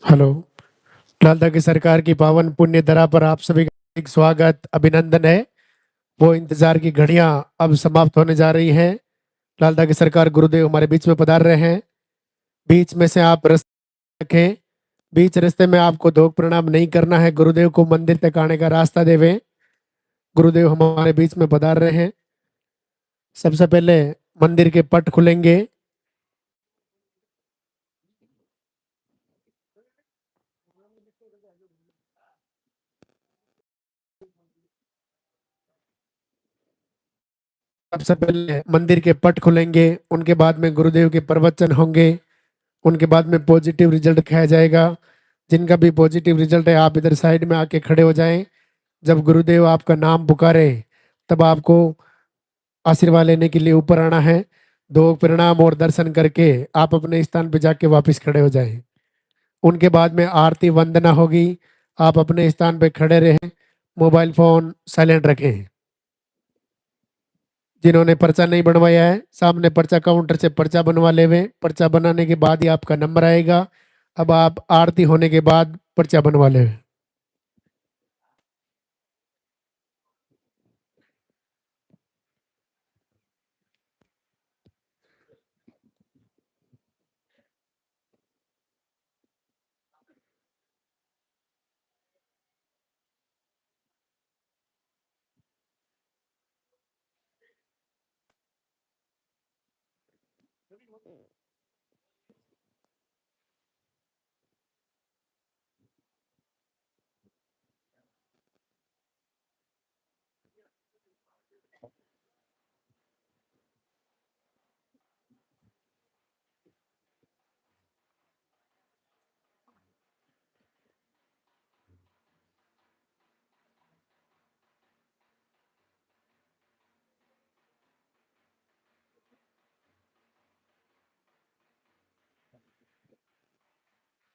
Hello. लालदा की सरकार की पावन पुण्य धरा पर आप सभी का एक स्वागत अभिनंदन है। वो इंतजार की घड़ियां अब समाप्त होने जा रही हैं। लालदा की सरकार गुरुदेव हमारे बीच में पधार रहे हैं। बीच में से आप रास्ते रखें। बीच रास्ते में आपको धोख प्रणाम नहीं करना है। गुरुदेव को मंदिर तक आने का रास्ता देवें। गुरुदेव हमारे बीच में पधार रहे हैं। सबसे पहले मंदिर के पट खुलेंगे। सबसे पहले मंदिर के पट खुलेंगे, उनके बाद में गुरुदेव के प्रवचन होंगे। उनके बाद में पॉजिटिव रिजल्ट दिखाया जाएगा। जिनका भी पॉजिटिव रिजल्ट है आप इधर साइड में आके खड़े हो जाएं। जब गुरुदेव आपका नाम पुकारे तब आपको आशीर्वाद लेने के लिए ऊपर आना है। दो प्रणाम और दर्शन करके आप अपने स्थान पे जाके वापस खड़े हो जाएं। उनके बाद में आरती वंदना होगी। आप अपने स्थान पे खड़े रहें। मोबाइल फोन साइलेंट रखें। जिन्होंने पर्चा नहीं बनवाया है सामने पर्चा काउंटर से पर्चा बनवा लेवे। पर्चा बनाने के बाद ही आपका नंबर आएगा। अब आप आरती होने के बाद पर्चा बनवा लेवे।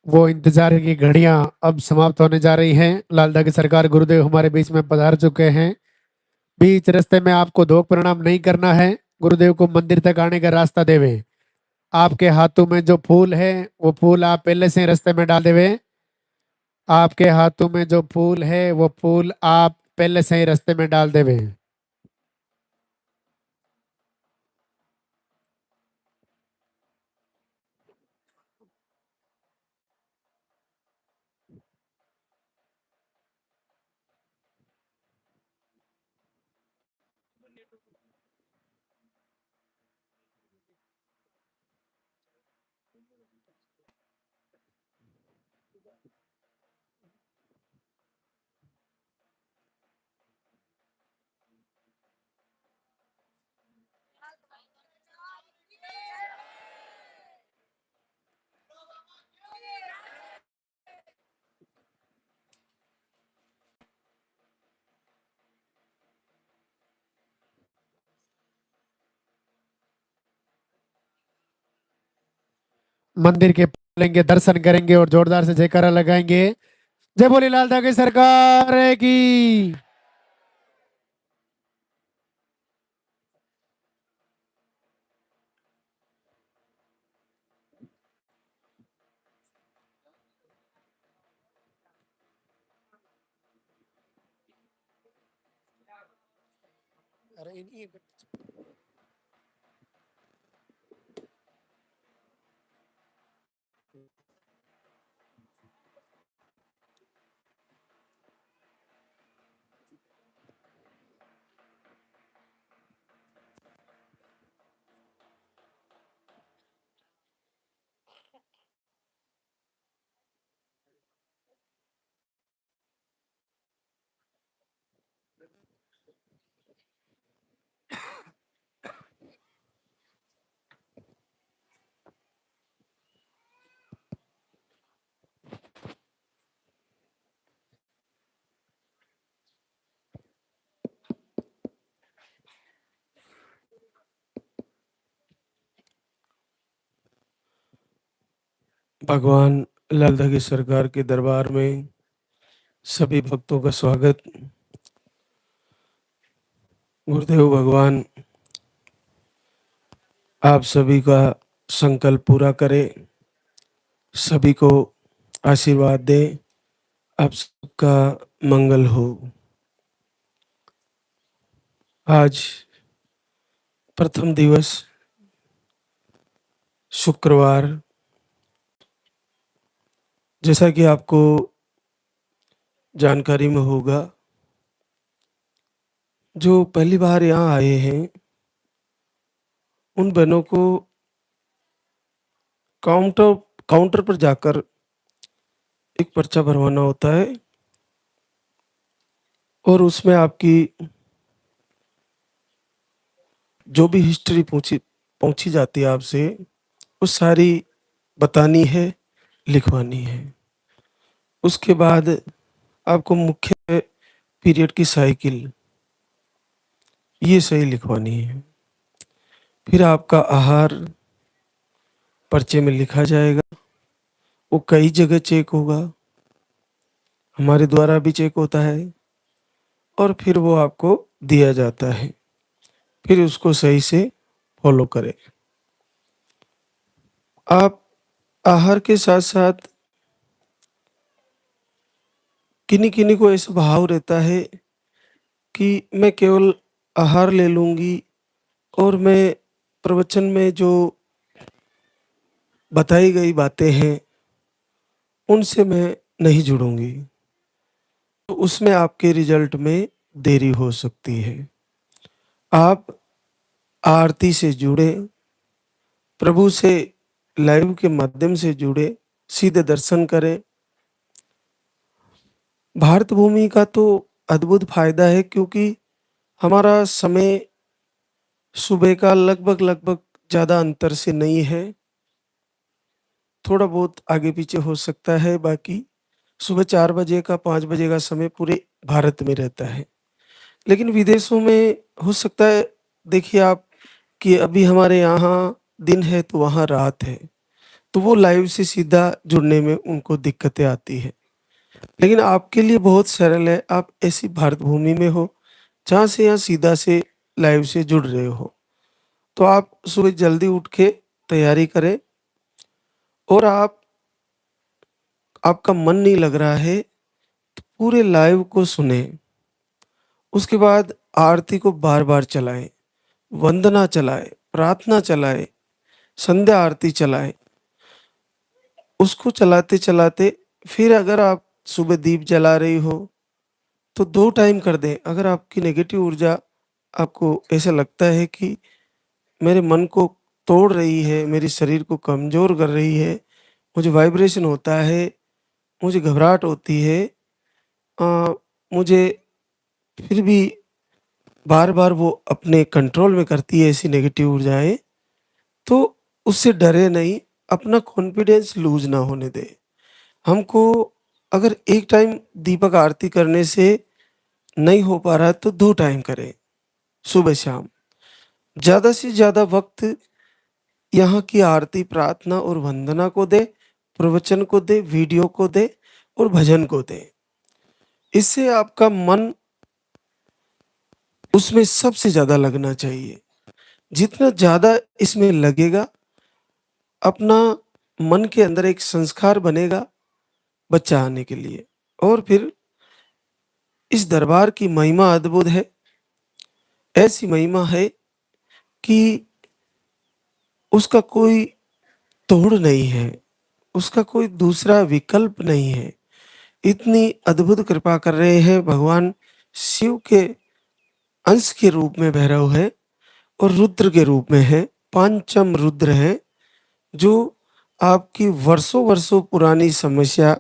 वो इंतजार की घड़ियां अब समाप्त होने जा रही हैं। लालदा की सरकार गुरुदेव हमारे बीच में पधार चुके हैं। बीच रास्ते में आपको धोख प्रणाम नहीं करना है। गुरुदेव को मंदिर तक आने का रास्ता देवे। आपके हाथों में जो फूल है वो फूल आप पहले से ही रास्ते में डाल देवे। आपके हाथों में जो फूल है वो फूल आप पहले से ही रास्ते में डाल देवे। मंदिर के लेंगे, दर्शन करेंगे और जोरदार से जयकारा लगाएंगे। जय बोले लालदा की सरकार की। भगवान लालदा की सरकार के दरबार में सभी भक्तों का स्वागत। गुरुदेव भगवान आप सभी का संकल्प पूरा करे, सभी को आशीर्वाद दें। आप सबका मंगल हो। आज प्रथम दिवस शुक्रवार, जैसा कि आपको जानकारी में होगा, जो पहली बार यहाँ आए हैं उन बहनों को काउंटर काउंटर पर जाकर एक पर्चा भरवाना होता है और उसमें आपकी जो भी हिस्ट्री पूछी पूछी जाती है आपसे, वो सारी बतानी है, लिखवानी है। उसके बाद आपको मुख्य पीरियड की साइकिल ये सही लिखवानी है। फिर आपका आहार पर्चे में लिखा जाएगा, वो कई जगह चेक होगा, हमारे द्वारा भी चेक होता है और फिर वो आपको दिया जाता है। फिर उसको सही से फॉलो करें। आप आहार के साथ साथ किन्हीं किन्हीं को ऐसा भाव रहता है कि मैं केवल आहार ले लूंगी और मैं प्रवचन में जो बताई गई बातें हैं उनसे मैं नहीं जुड़ूंगी, तो उसमें आपके रिजल्ट में देरी हो सकती है। आप आरती से जुड़े, प्रभु से लाइव के माध्यम से जुड़े, सीधे दर्शन करें। भारत भूमि का तो अद्भुत फायदा है, क्योंकि हमारा समय सुबह का लगभग लगभग ज़्यादा अंतर से नहीं है, थोड़ा बहुत आगे पीछे हो सकता है। बाकी सुबह 4 बजे का 5 बजे का समय पूरे भारत में रहता है। लेकिन विदेशों में हो सकता है, देखिए आप, कि अभी हमारे यहाँ दिन है तो वहाँ रात है, तो वो लाइव से सीधा जुड़ने में उनको दिक्कतें आती हैं। लेकिन आपके लिए बहुत सरल है, आप ऐसी भारत भूमि में हो जहाँ से यहाँ सीधा से लाइव से जुड़ रहे हो। तो आप सुबह जल्दी उठ के तैयारी करें, और आपका मन नहीं लग रहा है तो पूरे लाइव को सुने। उसके बाद आरती को बार बार चलाएं, वंदना चलाएं, प्रार्थना चलाएं, संध्या आरती चलाएं। उसको चलाते चलाते फिर अगर आप सुबह दीप जला रही हो तो 2 टाइम कर दें। अगर आपकी नेगेटिव ऊर्जा, आपको ऐसा लगता है कि मेरे मन को तोड़ रही है, मेरे शरीर को कमज़ोर कर रही है, मुझे वाइब्रेशन होता है, मुझे घबराहट होती है, मुझे फिर भी बार-बार वो अपने कंट्रोल में करती है ऐसी नेगेटिव ऊर्जाएँ, तो उससे डरे नहीं, अपना कॉन्फिडेंस लूज़ ना होने दें। हमको अगर एक टाइम दीपक आरती करने से नहीं हो पा रहा है तो 2 टाइम करें, सुबह-शाम। ज़्यादा से ज़्यादा वक़्त यहाँ की आरती, प्रार्थना और वंदना को दें, प्रवचन को दें, वीडियो को दें और भजन को दें। इससे आपका मन उसमें सबसे ज़्यादा लगना चाहिए। जितना ज़्यादा इसमें लगेगा, अपना मन के अंदर एक संस्कार बनेगा बच्चा आने के लिए। और फिर इस दरबार की महिमा अद्भुत है। ऐसी महिमा है कि उसका कोई तोड़ नहीं है, उसका कोई दूसरा विकल्प नहीं है। इतनी अद्भुत कृपा कर रहे हैं भगवान शिव के अंश के रूप में भैरव है और रुद्र के रूप में है, पांचम रुद्र है, जो आपकी वर्षों-वर्षों पुरानी समस्या,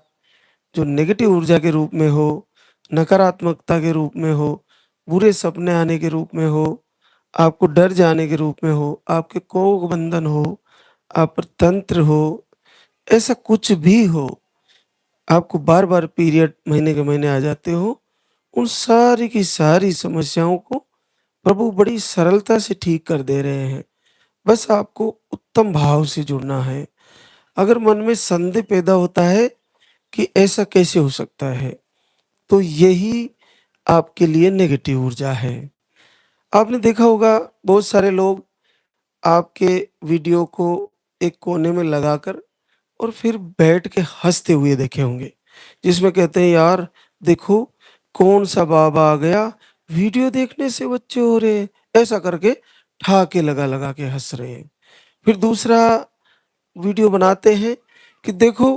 जो नेगेटिव ऊर्जा के रूप में हो, नकारात्मकता के रूप में हो, बुरे सपने आने के रूप में हो, आपको डर जाने के रूप में हो, आपके कोख बंधन हो, आप पर तंत्र हो, ऐसा कुछ भी हो, आपको बार-बार पीरियड महीने के महीने आ जाते हो, उन सारी की सारी समस्याओं को प्रभु बड़ी सरलता से ठीक कर दे रहे हैं। बस आपको उत्तम भाव से जुड़ना है। अगर मन में संदेह पैदा होता है कि ऐसा कैसे हो सकता है, तो यही आपके लिए नेगेटिव ऊर्जा है। आपने देखा होगा, बहुत सारे लोग आपके वीडियो को एक कोने में लगाकर और फिर बैठ के हँसते हुए देखे होंगे, जिसमें कहते हैं यार देखो कौन-सा बाबा आ गया, वीडियो देखने से बच्चे हो रहे हैं, ऐसा करके ठहाके लगा-लगा के हँस रहे हैं। फिर दूसरा वीडियो बनाते हैं कि देखो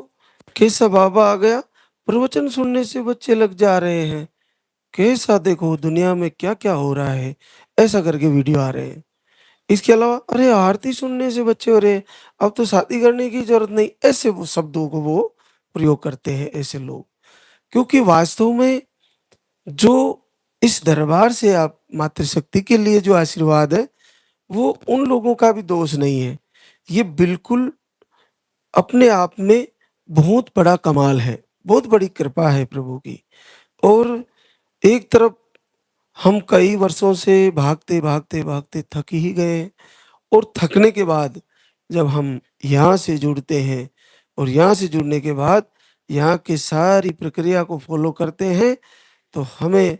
कैसा बाबा आ गया, प्रवचन सुनने से बच्चे लग जा रहे हैं, कैसा देखो दुनिया में क्या-क्या हो रहा है, ऐसा करके वीडियो आ रहे हैं। इसके अलावा अरे आरती सुनने से बच्चे हो रहे हैं, अब तो शादी करने की ज़रूरत नहीं, ऐसे वो शब्दों को वो प्रयोग करते हैं ऐसे लोग। क्योंकि वास्तव में जो इस दरबार से आप मातृशक्ति के लिए जो आशीर्वाद है, वो उन लोगों का भी दोष नहीं है। ये बिल्कुल अपने आप में बहुत बड़ा कमाल है, बहुत बड़ी कृपा है प्रभु की। और एक तरफ हम कई वर्षों से भागते-भागते थक ही गए और थकने के बाद जब हम यहाँ से जुड़ते हैं और यहाँ से जुड़ने के बाद यहाँ की सारी प्रक्रिया को फ़ॉलो करते हैं, तो हमें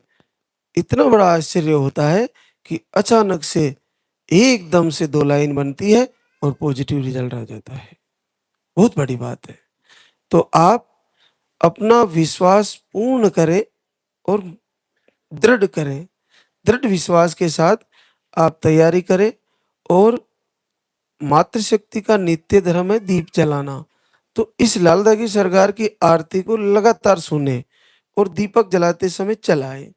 इतना बड़ा आश्चर्य होता है कि अचानक से एकदम से 2 लाइन बनती है और पॉज़िटिव रिज़ल्ट आ जाता है। बहुत बड़ी बात है। तो आप अपना विश्वास पूर्ण करें और दृढ़ करें। दृढ़ विश्वास के साथ आप तैयारी करें और मातृशक्ति का नित्य धर्म है दीप जलाना। तो इस लालदा की सरकार की आरती को लगातार सुनें और दीपक जलाते समय चलाएँ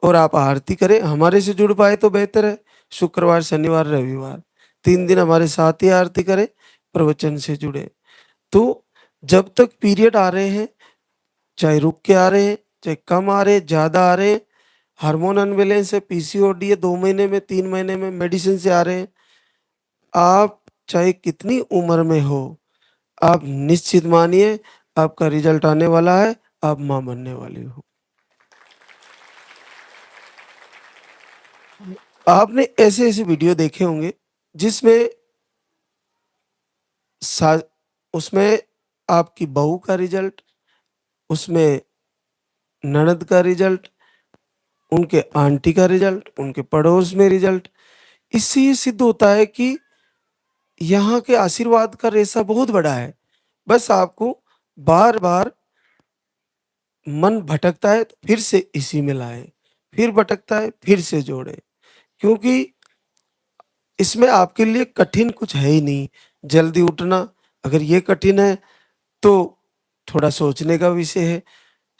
और आप आरती करें। हमारे से जुड़ पाए तो बेहतर है। शुक्रवार, शनिवार, रविवार 3 दिन हमारे साथ ही आरती करें, प्रवचन से जुड़ें। तो जब तक पीरियड आ रहे हैं, चाहे रुक के आ रहे हैं, चाहे कम आ रहे हैं, ज़्यादा आ रहे हैं, हार्मोन अनबैलेंस है, पीसीओडी है, 2 महीने में, 3 महीने में मेडिसिन से आ रहे हैं, आप चाहे कितनी उम्र में हो, आप निश्चित मानिए आपका रिज़ल्ट आने वाला है, आप माँ बनने वाली हो। आपने ऐसे-ऐसे वीडियो देखे होंगे जिसमें सा उसमें आपकी बहू का रिज़ल्ट, उसमें ननद का रिज़ल्ट, उनके आंटी का रिज़ल्ट, उनके पड़ोस में रिज़ल्ट। इससे ये सिद्ध होता है कि यहाँ के आशीर्वाद का रेशा बहुत बड़ा है। बस आपको बार-बार मन भटकता है तो फिर से इसी में लाएँ, फिर भटकता है फिर से जोड़ें। क्योंकि इसमें आपके लिए कठिन कुछ है ही नहीं। जल्दी उठना अगर ये कठिन है तो थोड़ा सोचने का विषय है।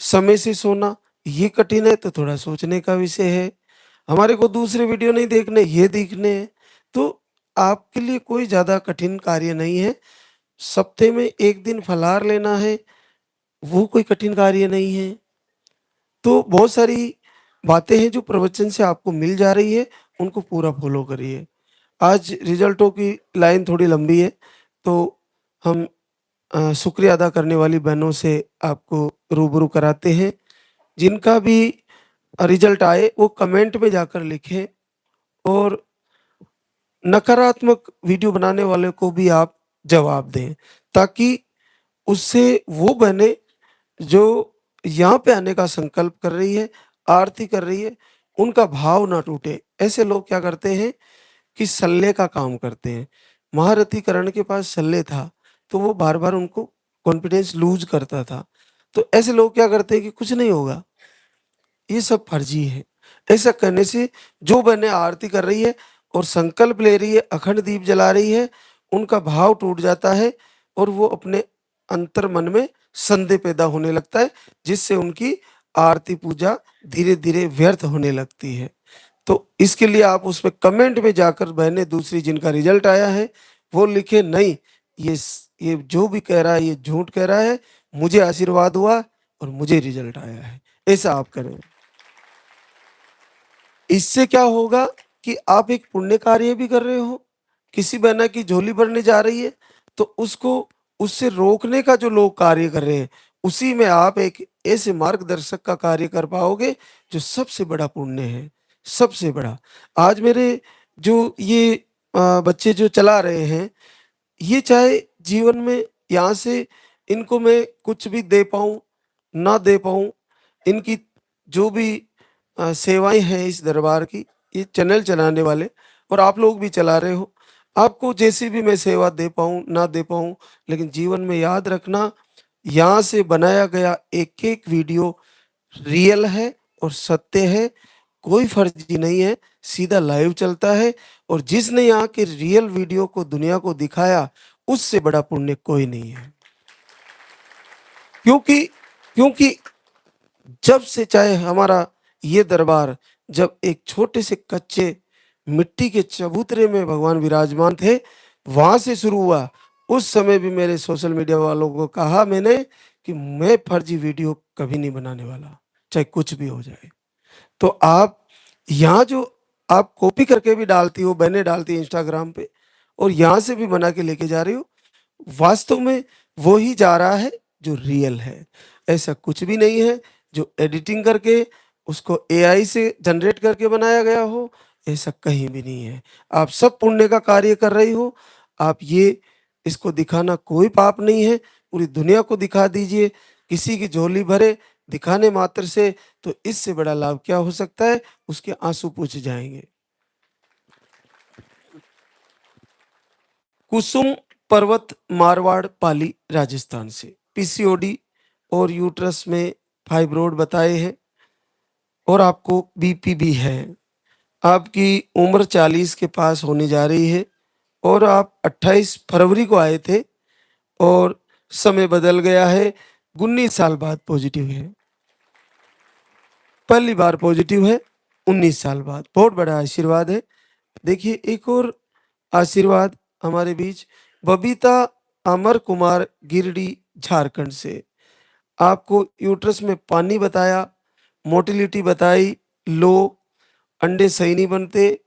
समय से सोना ये कठिन है तो थोड़ा सोचने का विषय है। हमारे को दूसरे वीडियो नहीं देखने, ये देखने हैं। तो आपके लिए कोई ज़्यादा कठिन कार्य नहीं है। सप्ते में 1 दिन फलाहार लेना है, वो कोई कठिन कार्य नहीं है। तो बहुत सारी बातें हैं जो प्रवचन से आपको मिल जा रही है, उनको पूरा फ़ॉलो करिए। आज रिज़ल्टों की लाइन थोड़ी लंबी है, तो हम शुक्रिया अदा करने वाली बहनों से आपको रूबरू कराते हैं। जिनका भी रिज़ल्ट आए वो कमेंट में जाकर लिखें और नकारात्मक वीडियो बनाने वाले को भी आप जवाब दें, ताकि उससे वो बहनें जो यहाँ पे आने का संकल्प कर रही है, आरती कर रही है, उनका भाव ना टूटे। ऐसे लोग क्या करते हैं कि सल्ले का काम करते हैं। महारथी कर्ण के पास सल्ले था, तो वो बार-बार उनको कॉन्फिडेंस लूज़ करता था। तो ऐसे लोग क्या करते हैं कि कुछ नहीं होगा, ये सब फर्जी है। ऐसा करने से जो बहनें आरती कर रही है और संकल्प ले रही है, अखंड दीप जला रही है, उनका भाव टूट जाता है और वो अपने अंतर मन में संदेह पैदा होने लगता है, जिससे उनकी आरती पूजा धीरे-धीरे व्यर्थ होने लगती है। तो इसके लिए आप उसमें कमेंट में जाकर बहनें दूसरी जिनका रिजल्ट आया है, वो लिखें नहीं ये जो भी कह रहा है ये झूठ कह रहा है, मुझे आशीर्वाद हुआ और मुझे रिजल्ट आया है। ऐसा आप करें। इससे क्या होगा कि आप एक पुण्य कार्य भी कर रहे हो, किसी बहना की झोली भरने जा रही है, तो उसको उससे रोकने का जो लोग कार्य कर रहे हैं, उसी में आप एक ऐसे मार्गदर्शक का कार्य कर पाओगे, जो सबसे बड़ा पुण्य है, सबसे बड़ा। आज मेरे जो ये बच्चे जो चला रहे हैं, ये चाहे जीवन में यहाँ से इनको मैं कुछ भी दे पाऊँ, ना दे पाऊँ, इनकी जो भी सेवाएँ हैं इस दरबार की, ये चैनल चलाने वाले और आप लोग भी चला रहे हो। आपको जैसी भी मैं सेवा दे पाऊँ, ना दे पाऊँ, लेकिन जीवन में याद रखना, यहाँ से बनाया गया एक-एक वीडियो रियल है और सत्य है, कोई फर्जी नहीं है, सीधा लाइव चलता है और जिसने यहाँ के रियल वीडियो को दुनिया को दिखाया, उससे बड़ा पुण्य कोई नहीं है। क्योंकि क्योंकि जब से चाहे हमारा ये दरबार जब एक छोटे से कच्चे मिट्टी के चबूतरे में भगवान विराजमान थे, वहां से शुरू हुआ। उस समय भी मेरे सोशल मीडिया वालों को कहा मैंने कि मैं फर्जी वीडियो कभी नहीं बनाने वाला, चाहे कुछ भी हो जाए। तो आप यहाँ जो आप कॉपी करके भी डालती हो, बहनें डालती है इंस्टाग्राम पे, और यहाँ से भी बना के लेके जा रही हो, वास्तव में वो ही जा रहा है जो रियल है। ऐसा कुछ भी नहीं है जो एडिटिंग करके उसको एआई से जनरेट करके बनाया गया हो, ऐसा कहीं भी नहीं है। आप सब पुण्य का कार्य कर रही हो, आप ये इसको दिखाना कोई पाप नहीं है, पूरी दुनिया को दिखा दीजिए, किसी की झोली भरे दिखाने मात्र से, तो इससे बड़ा लाभ क्या हो सकता है? उसके आंसू पूछ जाएंगे। कुसुम पर्वत मारवाड़ पाली राजस्थान से पीसीओडी और यूट्रस में फाइब्रोड बताए हैं और आपको बीपी भी है। आपकी उम्र 40 के पास होने जा रही है और आप 28 फरवरी को आए थे और समय बदल गया है। 19 साल बाद पॉजिटिव है, पहली बार पॉजिटिव है 19 साल बाद। बहुत बड़ा आशीर्वाद है। देखिए एक और आशीर्वाद हमारे बीच, बबीता अमर कुमार गिरडी झारखंड से। आपको यूट्रस में पानी बताया, मोटिलिटी बताई, लो, अंडे सही नहीं बनते,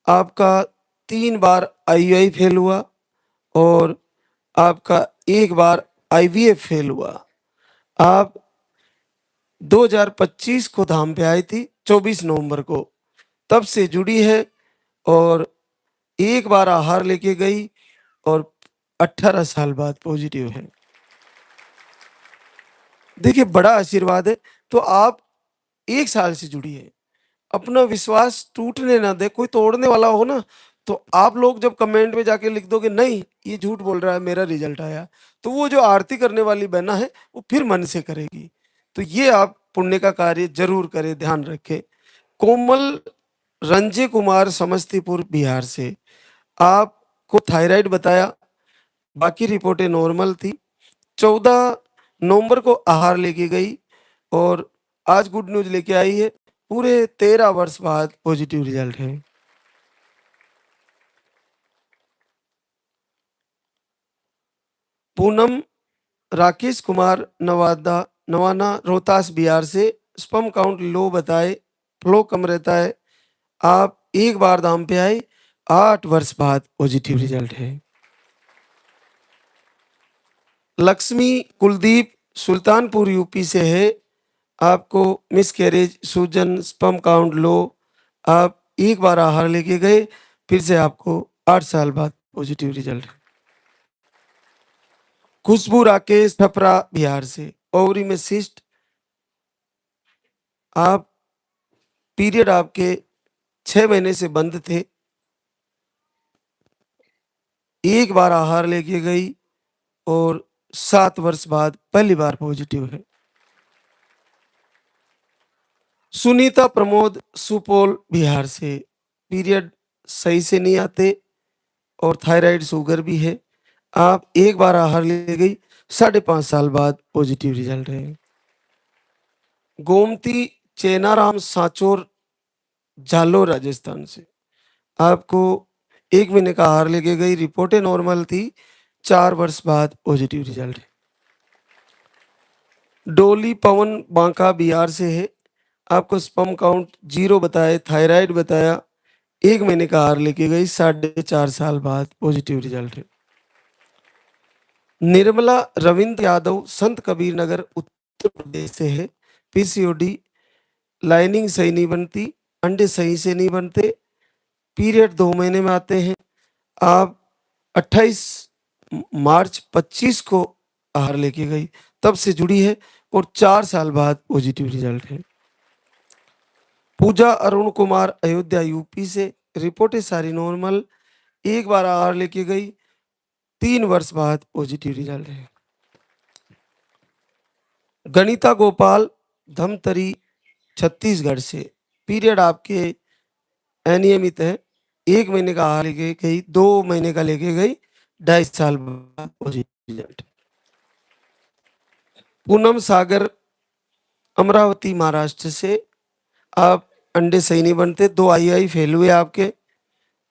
आपका 3 बार आईयूआई फेल हुआ और आपका 1 बार आईवीएफ फेल हुआ। आप 2025 को धाम पे आई थी 24 नवंबर को, तब से जुड़ी है और 1 बार आहार लेके गई और 18 साल बाद पॉजिटिव है। देखिए बड़ा आशीर्वाद है। तो आप 1 साल से जुड़ी है, अपना विश्वास टूटने ना दे। कोई तोड़ने वाला हो ना, तो आप लोग जब कमेंट में जाके लिख दोगे नहीं ये झूठ बोल रहा है, मेरा रिजल्ट आया, तो वो जो आरती करने वाली बहना है वो फिर मन से करेगी। तो ये आप पुण्य का कार्य जरूर करें, ध्यान रखें। कोमल रंजे कुमार समस्तीपुर बिहार से, आपको थायराइड बताया, बाकी रिपोर्टें नॉर्मल थी। 14 नवंबर को आहार लेके गई और आज गुड न्यूज लेके आई है, पूरे 13 वर्ष बाद पॉजिटिव रिजल्ट है। पूनम राकेश कुमार नवाना रोहतास बिहार से, स्पर्म काउंट लो बताए, फ्लो कम रहता है, आप 1 बार दाम पे आए, 8 वर्ष बाद पॉजिटिव रिजल्ट है। लक्ष्मी कुलदीप सुल्तानपुर यूपी से है, आपको मिस कैरेज, सूजन, स्पर्म काउंट लो, आप 1 बार आहार लेके गए, फिर से आपको 8 साल बाद पॉजिटिव रिजल्ट है। खुशबू राकेश छपरा बिहार से, ओवरी में सिस्ट, आप पीरियड आपके 6 महीने से बंद थे, 1 बार आहार लेके गई और 7 वर्ष बाद पहली बार पॉजिटिव है। सुनीता प्रमोद सुपौल बिहार से, पीरियड सही से नहीं आते और थायराइड शुगर भी है, आप 1 बार आहार ले गई, 5.5 साल बाद पॉजिटिव रिजल्ट है। गोमती चेनाराम सांचोर जालोर राजस्थान से, आपको 1 महीने का आहार लेके गई, रिपोर्टें नॉर्मल थी, 4 वर्ष बाद पॉजिटिव रिजल्ट है। डोली पवन बांका बिहार से है, आपको स्पर्म काउंट 0 बताए, थायराइड बताया, 1 महीने का आहार लेके गई, 4.5 साल बाद पॉजिटिव रिजल्ट है। निर्मला रविंद्र यादव संत कबीर नगर उत्तर प्रदेश से है, पीसीओडी, लाइनिंग सही नहीं बनती, अंडे सही से नहीं बनते, पीरियड 2 महीने में आते हैं, आप 28 मार्च 25 को आहार लेके गई, तब से जुड़ी है और 4 साल बाद पॉजिटिव रिजल्ट है। पूजा अरुण कुमार अयोध्या यूपी से, रिपोर्टें सारी नॉर्मल, एक बार आहार लेके गई, 3 वर्ष बाद पॉजिटिव रिजल्ट है। गणिता गोपाल, धमतरी, छत्तीसगढ़ से, पीरियड आपके अनियमित है, 1 महीने का आहार लेके गई, 2 महीने का लेके गई, 2.5 साल बाद पॉजिटिव रिजल्ट। पूनम सागर, अमरावती, महाराष्ट्र से, आप अंडे सही नहीं बनते, 2 आई फेल हुए आपके,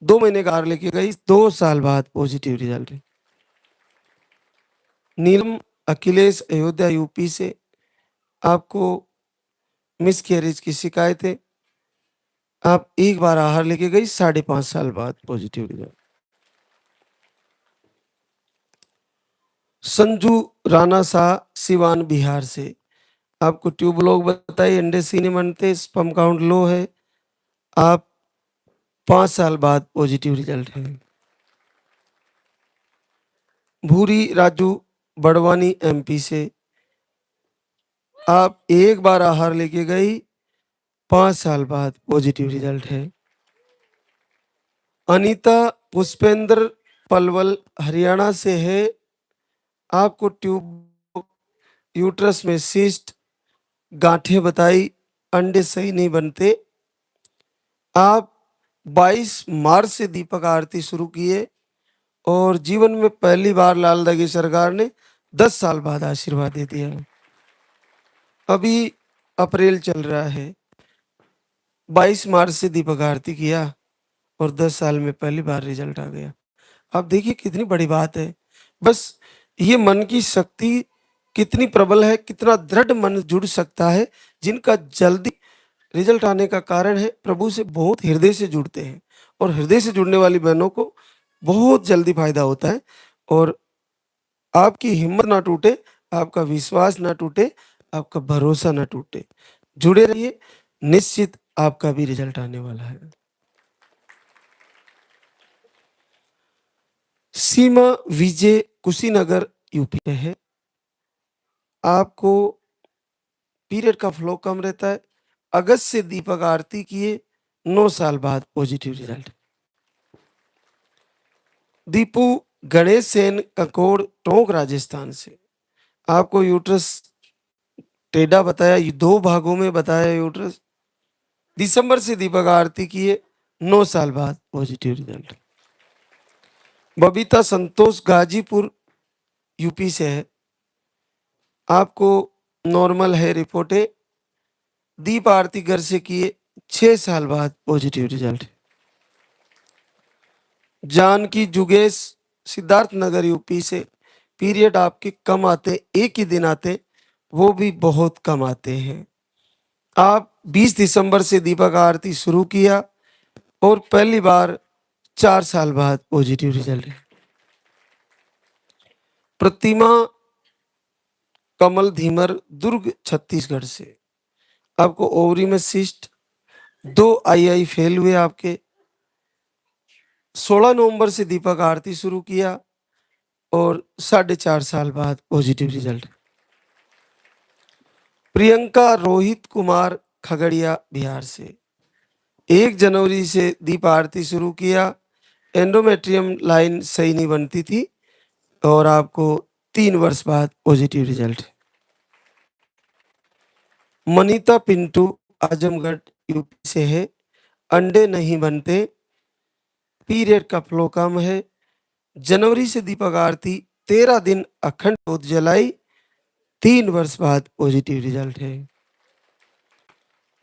2 महीने का आहार लेके गई, 2 साल बाद पॉजिटिव रिजल्ट है। नीलम अखिलेश, अयोध्या, यूपी से, आपको मिसकैरेज की शिकायत है, आप एक बार आहार लेके गई, 5.5 साल बाद पॉजिटिव रिजल्ट। संजू राणा शाह, सिवान, बिहार से, आपको ट्यूब लोग बताइए, अंडे सही नहीं बनते, स्पर्म काउंट लो है, आप 5 साल बाद पॉजिटिव रिजल्ट है। भूरी राजू, बड़वानी, एमपी से, आप एक बार आहार लेके गई, 5 साल बाद पॉजिटिव रिजल्ट है। अनीता पुष्पेंद्र, पलवल, हरियाणा से है, आपको ट्यूब, यूट्रस में सिस्ट, गांठें बताई, अंडे सही नहीं बनते, आप 22 मार्च से दीपक आरती शुरू किए और जीवन में पहली बार लाल दगी सरकार ने 10 साल बाद आशीर्वाद दे दिया। अभी अप्रैल चल रहा है, 22 मार्च से दीपक आरती किया और 10 साल में पहली बार रिजल्ट आ गया। आप देखिए कितनी बड़ी बात है। बस ये मन की शक्ति कितनी प्रबल है, कितना दृढ़ मन जुड़ सकता है, जिनका जल्दी रिजल्ट आने का कारण है प्रभु से बहुत हृदय से जुड़ते हैं, और हृदय से जुड़ने वाली बहनों को बहुत जल्दी फायदा होता है। और आपकी हिम्मत ना टूटे, आपका विश्वास ना टूटे, आपका भरोसा ना टूटे, जुड़े रहिए, निश्चित आपका भी रिजल्ट आने वाला है। सीमा विजय, कुशीनगर, यूपी में है, आपको पीरियड का फ्लो कम रहता है, अगस्त से दीपक आरती किए, 9 साल बाद पॉजिटिव रिजल्ट। दीपू गणेश सेन, ककोड़, टोंक, राजस्थान से, आपको यूट्रस टेढ़ा बताया, ये 2 भागों में बताया यूट्रस, दिसंबर से दीपक आरती किए, 9 साल बाद पॉजिटिव रिजल्ट। बबीता संतोष, गाजीपुर, यूपी से है, आपको नॉर्मल है रिपोर्टें, दीप आरती घर से किए, 6 साल बाद positive result. Janaki जुगेश, Siddharth Nagar, UP से, पीरियड आपके कम आते, एक ही दिन आते, वो भी बहुत कम आते हैं, आप 20 दिसंबर से दीपक आरती शुरू किया और पहली बार 4 साल बाद पॉजिटिव रिजल्ट है। प्रतिमा कमल धीमर, दुर्ग, छत्तीसगढ़ से, आपको ओवरी में सिस्ट, 2 आई फेल हुए आपके, 16 नवंबर से दीपक आरती शुरू किया और 4.5 साल बाद पॉजिटिव रिजल्ट। प्रियंका रोहित कुमार, खगड़िया, बिहार से, 1 जनवरी से दीप आरती शुरू किया, एंडोमेट्रियम लाइन सही नहीं बनती थी और आपको 3 वर्ष बाद positive result. Manita Pintu, Azamgarh, UP से है, अंडे नहीं बनते, पीरियड का फ्लो कम है, जनवरी से दीपक आरती 13 दिन अखंड ज्योत जलाई, 3 वर्ष बाद पॉजिटिव रिजल्ट है।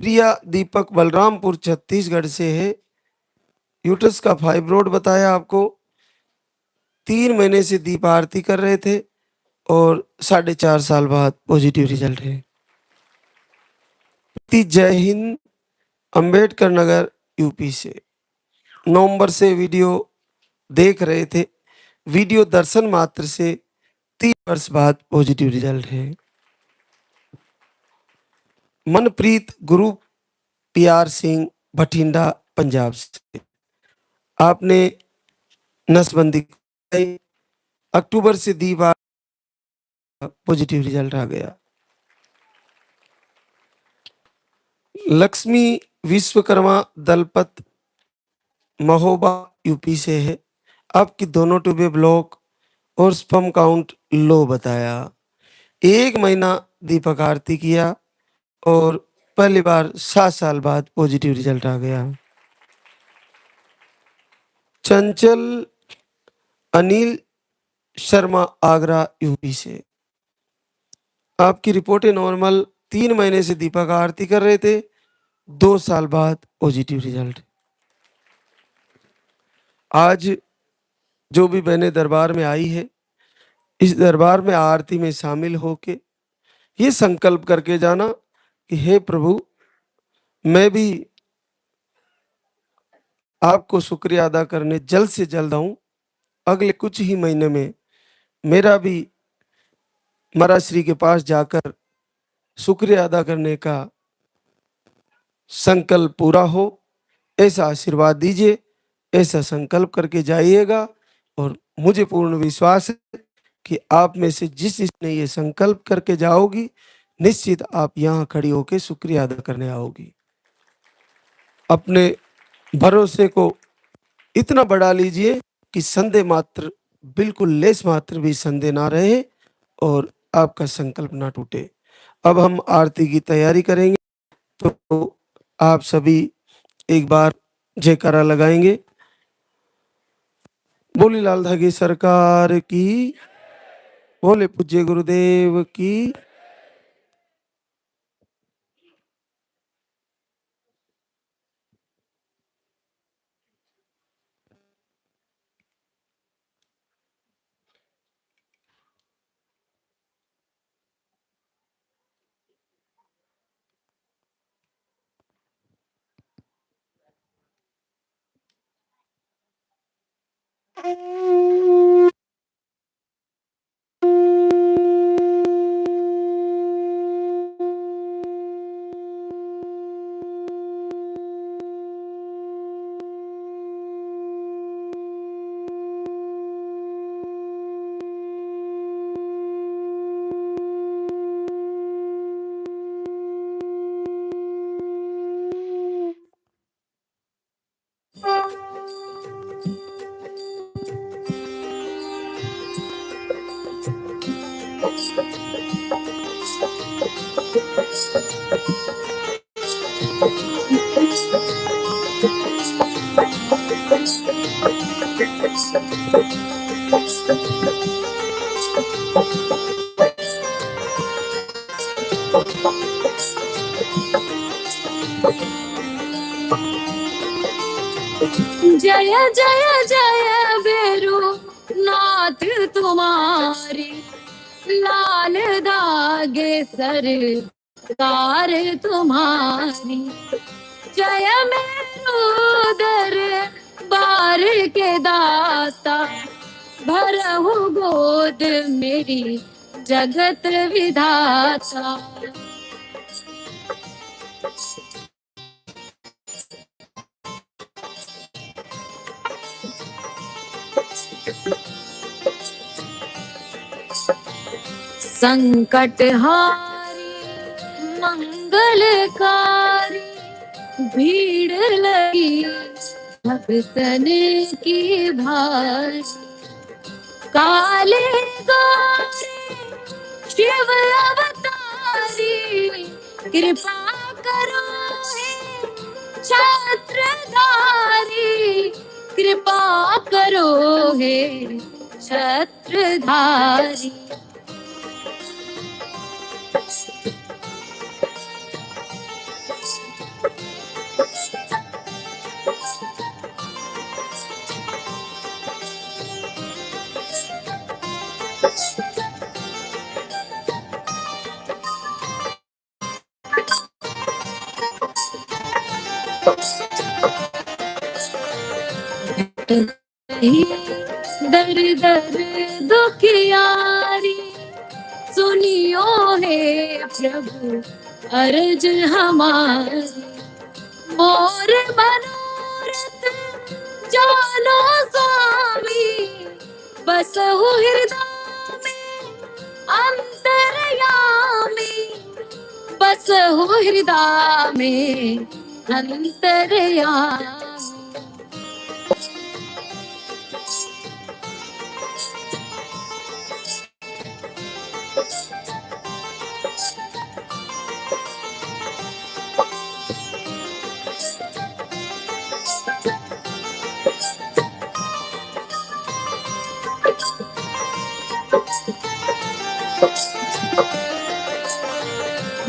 प्रिया दीपक, बलरामपुर, छत्तीसगढ़ से है, यूट्रस का फाइब्रोड बताया आपको, 3 महीने से दीप आरती कर रहे थे और 4.5 साल बाद पॉजिटिव रिजल्ट है। जय हिंद, अंबेडकर नगर, यूपी से, नवंबर से वीडियो देख रहे थे, वीडियो दर्शन मात्र से 3 वर्ष बाद पॉजिटिव रिजल्ट है। मनप्रीत गुरु, PR सिंह, बठिंडा, पंजाब से, आपने नसबंदी कराई, अक्टूबर से दी बार पॉजिटिव रिजल्ट आ गया। लक्ष्मी विश्वकर्मा, दलपत, महोबा, यूपी से है, आपकी दोनों ट्यूबें ब्लॉक और स्पर्म काउंट लो बताया। 1 महीना दीपक आरती किया और पहली बार 7 साल बाद पॉजिटिव रिजल्ट आ गया। चंचल अनिल शर्मा आगरा यूपी से। आपकी रिपोर्टें नॉर्मल, 3 महीने से दीपक आरती कर रहे थे, 2 साल बाद पॉजिटिव रिजल्ट। आज जो भी बहनें दरबार में आई है, इस दरबार में आरती में शामिल होके ये संकल्प करके जाना कि हे प्रभु, मैं भी आपको शुक्रिया अदा करने जल्द से जल्द आऊं। अगले कुछ ही महीने में मेरा भी मरा श्री के पास जाकर शुक्रिया अदा करने का संकल्प पूरा हो, ऐसा आशीर्वाद दीजिए। ऐसा संकल्प करके जाइएगा और मुझे पूर्ण विश्वास है कि आप में से जिस ने ये संकल्प करके जाओगी, निश्चित आप यहाँ खड़ी होकर शुक्रिया अदा करने आओगी। अपने भरोसे को इतना बढ़ा लीजिए कि संदेह मात्र, बिल्कुल लेस मात्र भी संदेह ना रहे और आपका संकल्प ना टूटे। अब हम आरती की तैयारी करेंगे, तो आप सभी एक बार जयकारा लगाएंगे। बोली लाल धागी सरकार की, बोले पूज्य गुरुदेव की। जय जय जय बेरू नाथ तुम्हारी, लाल धागे सरकार तुम्हारी। जय मेरू दर बार के दाता, भरहु गोद मेरी जगत विधाता। संकट हारी मंगलकारी, भीड़ लगी भक्तन की भारी। काले गौरी शिव अवतारी, कृपा करो हे छत्रधारी, कृपा करो हे छत्रधारी। दर दर दुखियारी, सुनियो हे प्रभु अर्ज हमारी। मोर मनोरथ जानो स्वामी, बसहु हृदय में अंतर्यामी, बसहु हृदय में अंतर्यामी।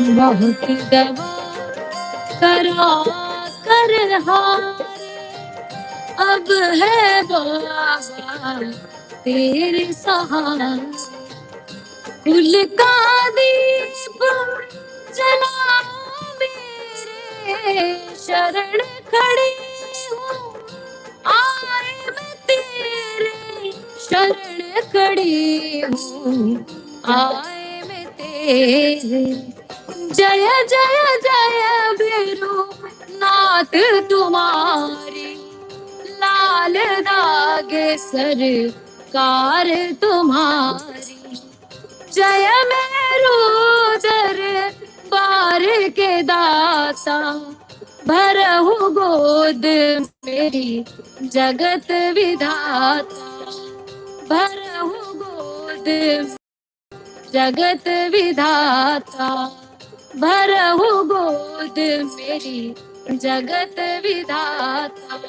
बहुत दवा करा कर हारे, अब है बाबा तेरे सहारे। कुल का दीप जला मेरे, शरण खड़ी हूँ आए मैं तेरे, शरण खड़ी हूँ आए मैं तेरे। जय जय जय भैरो नाथ तुम्हारी, लाल दागे सरकार तुम्हारी। जय मेरू दर बार के दाता, भरहु गोद मेरी जगत विधाता, भरहु गोद जगत विधाता, भरहु गोद मेरी जगत विधाता।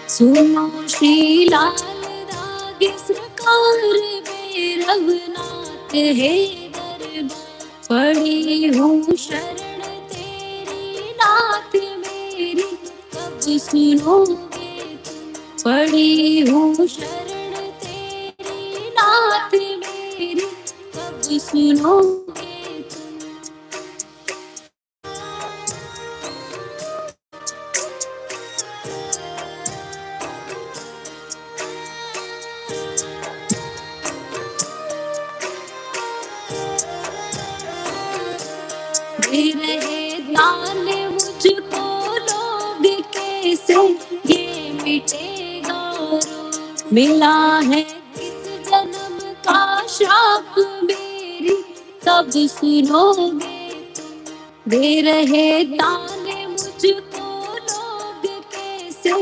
सुनो श्री लाल दागे सरकार, भैरवनाथ है दरबार। पड़ी हूँ शरण तेरी नाथ मेरी, कब सुनोगे तुम। पड़ी हूँ शरण तेरी नाथ मेरी, कब सुनोगे तुम। दे रहे दान मुझको लोग कैसे, ये मिटेगा रोग। मिला है किस जन्म का श्राप मेरी, कब सुनोगे तुम। दे रहे दान मुझको लोग कैसे,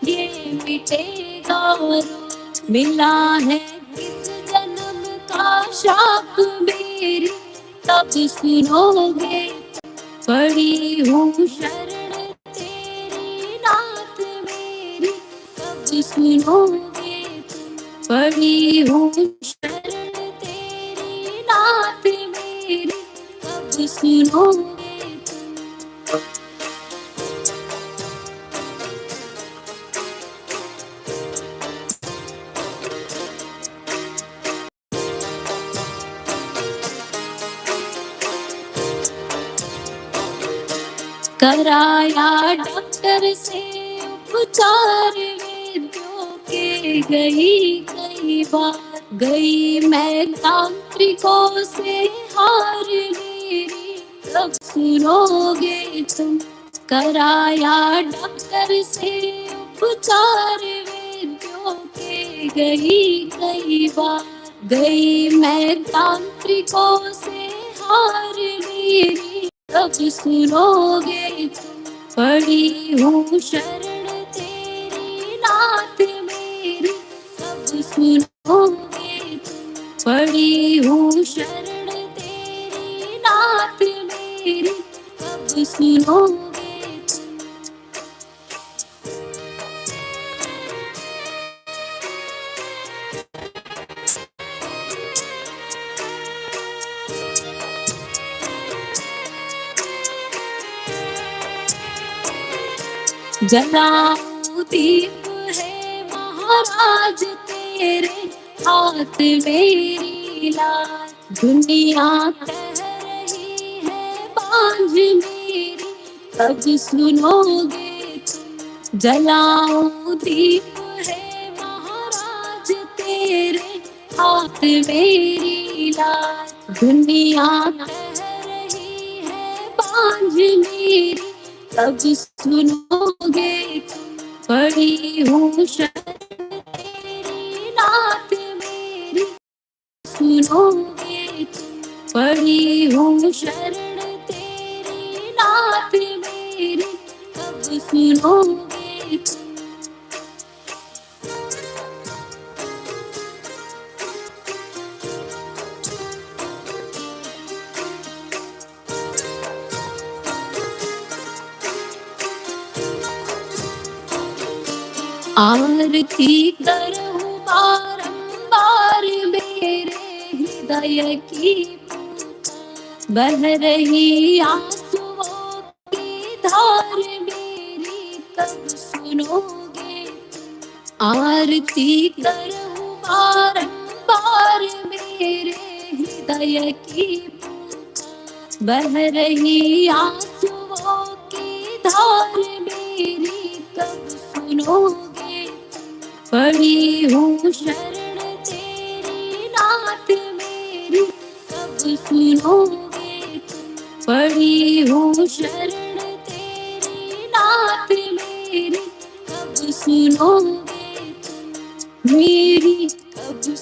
ये मिटेगा रोग। मिला है किस जन्म का श्राप मेरी, तब सुनोगे। पड़ी हूँ शरण तेरी नाथ मेरी, कब सुनोगे तुम। पड़ी हूँ शरण तेरी नाथ मेरी, कब सुनोगे तुम। कराया डॉक्टर से उपचार वेद्यों के, गई कई बार गई मैं तांत्रिकों से हार मेरी, कब सुनोगे तुम। कराया डॉक्टर से उपचार वेद्यों के, गई कई बार गई मैं तांत्रिकों से हार मेरी, कब सुनोगे तुम। पड़ी हूँ शरण तेरी नाथ मेरी, कब सुनोगे तुम। पड़ी हूँ शरण तेरी नाथ मेरी, कब सुनोगे तुम। जलाऊं दीप है महाराज तेरे हाथ मेरी लाल, दुनिया कह रही है बांझ मेरी, कब सुनोगे तुम। जलाऊं दीप है महाराज तेरे हाथ मेरी लाल, दुनिया कह रही है बांझ मेरी, कब सुनोगे तुम। पड़ी हूँ शरण तेरी नाथ मेरी, सुनोगे तुम। पड़ी हूँ शरण तेरी नाथ मेरी, कब सुनोगे तुम। आरती करूं बारंबार मेरे हृदय की बह रही आंसुओं की धार मेरी कब सुनोगे। आरती करूं बारंबार मेरे हृदय की बह रही आंसुओं की धार मेरी कब सुनोगे। पड़ी हूँ शरण तेरी नाथ मेरी कब सुनोगे। पड़ी हूँ शरण तेरी नाथ मेरी कब सुनोगे। मेरी कब